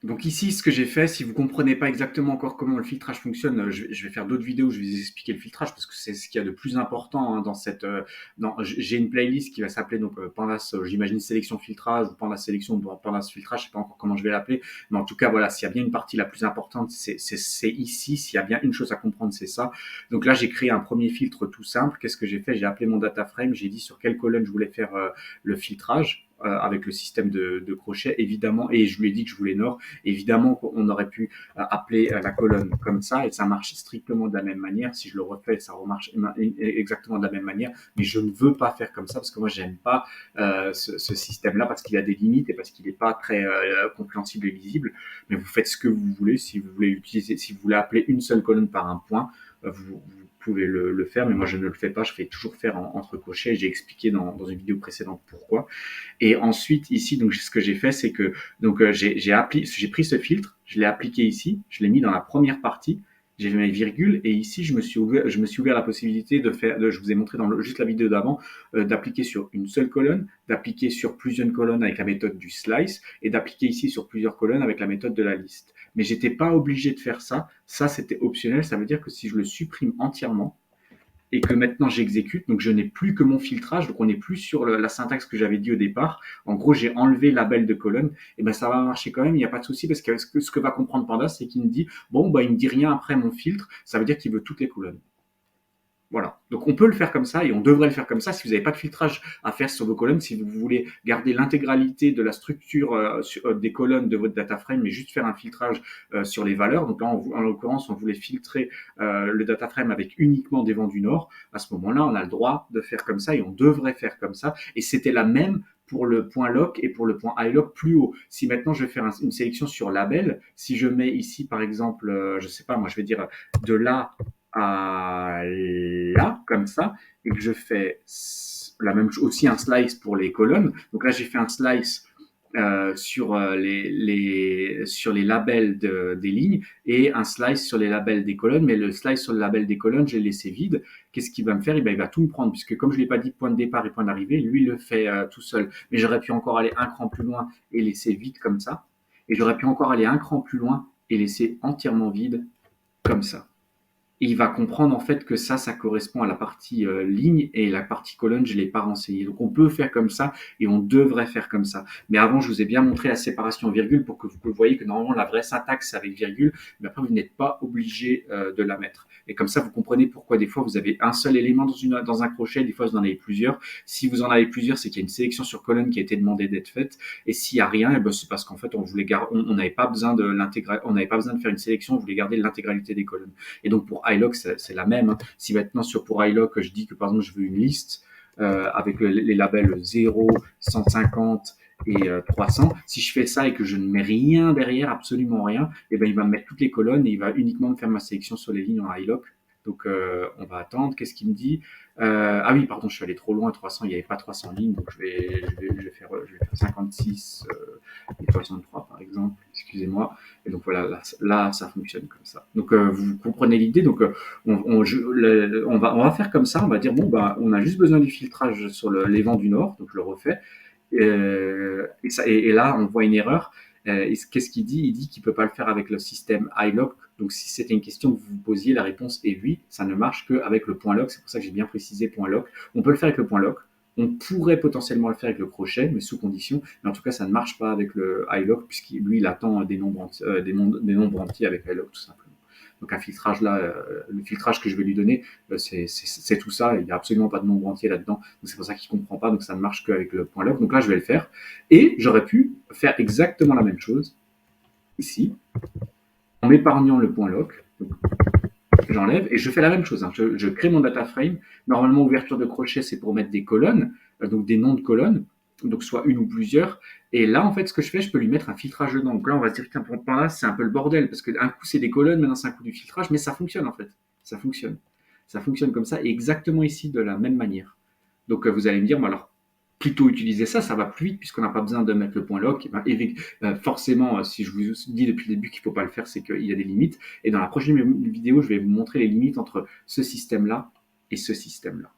Donc ici, ce que j'ai fait, si vous comprenez pas exactement encore comment le filtrage fonctionne, je vais faire d'autres vidéos où je vais vous expliquer le filtrage parce que c'est ce qu'il y a de plus important hein, dans cette. J'ai une playlist qui va s'appeler donc Pandas, j'imagine sélection filtrage ou Pandas sélection ou Pandas filtrage, je sais pas encore comment je vais l'appeler, mais en tout cas voilà, s'il y a bien une partie la plus importante, c'est ici. S'il y a bien une chose à comprendre, c'est ça. Donc là, j'ai créé un premier filtre tout simple. Qu'est-ce que j'ai fait? J'ai appelé mon data frame, j'ai dit sur quelle colonne je voulais faire le filtrage. Avec le système de crochet évidemment et je lui ai dit que je voulais nord. Évidemment, on aurait pu appeler la colonne comme ça et ça marche strictement de la même manière. Si je le refais, ça remarche exactement de la même manière. Mais je ne veux pas faire comme ça parce que moi, j'aime pas ce système-là parce qu'il a des limites et parce qu'il n'est pas très compréhensible et lisible. Mais vous faites ce que vous voulez. Si vous voulez utiliser, si vous voulez appeler une seule colonne par un point, vous pouvez le faire. Mais moi, je ne le fais pas. Je fais toujours faire entre crochets. J'ai expliqué dans une vidéo précédente pourquoi. Et ensuite, ici, donc, ce que j'ai fait, c'est que donc j'ai pris ce filtre, je l'ai appliqué ici, je l'ai mis dans la première partie, j'ai fait mes virgules et ici, je me suis ouvert la possibilité de faire, je vous ai montré dans juste la vidéo d'avant, d'appliquer sur une seule colonne, d'appliquer sur plusieurs colonnes avec la méthode du slice et d'appliquer ici sur plusieurs colonnes avec la méthode de la liste. Mais j'étais pas obligé de faire ça. Ça, c'était optionnel. Ça veut dire que si je le supprime entièrement, et que maintenant j'exécute, donc je n'ai plus que mon filtrage, donc on n'est plus sur la syntaxe que j'avais dit au départ. En gros, j'ai enlevé label de colonne, et ben ça va marcher quand même, il n'y a pas de souci, parce que ce que va comprendre Panda, c'est qu'il me dit, bon, bah, il me dit rien après mon filtre, ça veut dire qu'il veut toutes les colonnes. Voilà. Donc on peut le faire comme ça et on devrait le faire comme ça si vous n'avez pas de filtrage à faire sur vos colonnes, si vous voulez garder l'intégralité de la structure des colonnes de votre data frame, mais juste faire un filtrage sur les valeurs. Donc là, en l'occurrence, on voulait filtrer le data frame avec uniquement des vents du Nord. À ce moment-là, on a le droit de faire comme ça et on devrait faire comme ça. Et c'était la même pour le point lock et pour le point iLock plus haut. Si maintenant je vais faire une sélection sur label, si je mets ici par exemple, je sais pas, moi je vais dire de là à là, comme ça, et que je fais la même chose, aussi un slice pour les colonnes. Donc là, j'ai fait un slice sur, sur les labels des lignes et un slice sur les labels des colonnes, mais le slice sur le label des colonnes, j'ai laissé vide. Qu'est-ce qu'il va me faire? Eh ben, il va tout me prendre, puisque comme je ne l'ai pas dit point de départ et point d'arrivée, lui, il le fait tout seul. Mais j'aurais pu encore aller un cran plus loin et laisser vide comme ça. Et j'aurais pu encore aller un cran plus loin et laisser entièrement vide comme ça. Et il va comprendre en fait que ça correspond à la partie ligne et la partie colonne, je ne l'ai pas renseigné. Donc on peut faire comme ça et on devrait faire comme ça. Mais avant, je vous ai bien montré la séparation virgule pour que vous voyez que normalement la vraie syntaxe c'est avec virgule, mais après vous n'êtes pas obligé de la mettre. Et comme ça, vous comprenez pourquoi des fois vous avez un seul élément dans un crochet, des fois vous en avez plusieurs. Si vous en avez plusieurs, c'est qu'il y a une sélection sur colonne qui a été demandée d'être faite. Et s'il n'y a rien, ben c'est parce qu'en fait on n'avait pas besoin de l'intégrer, on n'avait pas besoin de faire une sélection, on voulait garder l'intégralité des colonnes. Et donc pour iLock, c'est la même. Hein. Si maintenant pour iLock, je dis que par exemple je veux une liste avec les labels 0, 150 et 300, si je fais ça et que je ne mets rien derrière, absolument rien, et ben il va me mettre toutes les colonnes et il va uniquement me faire ma sélection sur les lignes en iLock. Donc on va attendre. Qu'est-ce qu'il me dit? Ah oui, pardon, je suis allé trop loin. 300, il n'y avait pas 300 lignes, donc je vais faire 56 et 63 par exemple. Excusez-moi. Et donc voilà, là, ça fonctionne comme ça. Donc vous comprenez l'idée. Donc on va faire comme ça. On va dire bon bah on a juste besoin du filtrage sur les vents du nord. Donc je le refais. Et là on voit une erreur. Qu'est-ce qu'il dit? Il dit qu'il peut pas le faire avec le système iLock. Donc si c'était une question que vous vous posiez, la réponse est oui. Ça ne marche qu'avec le point lock. C'est pour ça que j'ai bien précisé point lock. On peut le faire avec le point lock. On pourrait potentiellement le faire avec le crochet, mais sous condition. Mais en tout cas, ça ne marche pas avec le iLock, puisqu'il lui, il attend des nombres entiers avec iLock, tout simplement. Donc un filtrage là, le filtrage que je vais lui donner, c'est tout ça. Il n'y a absolument pas de nombre entier là-dedans. Donc c'est pour ça qu'il ne comprend pas. Donc ça ne marche qu'avec le point lock. Donc là, je vais le faire. Et j'aurais pu faire exactement la même chose ici, en m'épargnant le point lock. Donc, j'enlève et je fais la même chose. Hein. Je crée mon data frame. Normalement, ouverture de crochet, c'est pour mettre des colonnes, donc des noms de colonnes, donc soit une ou plusieurs. Et là, en fait, ce que je fais, je peux lui mettre un filtrage dedans. Donc là, on va se dire, tiens, pour là, c'est un peu le bordel, parce qu'un coup, c'est des colonnes, maintenant, c'est un coup du filtrage, mais ça fonctionne, en fait. Ça fonctionne. Ça fonctionne comme ça, et exactement ici, de la même manière. Donc, vous allez me dire, bon, alors, plutôt utiliser ça, ça va plus vite puisqu'on n'a pas besoin de mettre le point lock. Forcément, si je vous dis depuis le début qu'il ne faut pas le faire, c'est qu'il y a des limites. Et dans la prochaine vidéo, je vais vous montrer les limites entre ce système-là et ce système-là.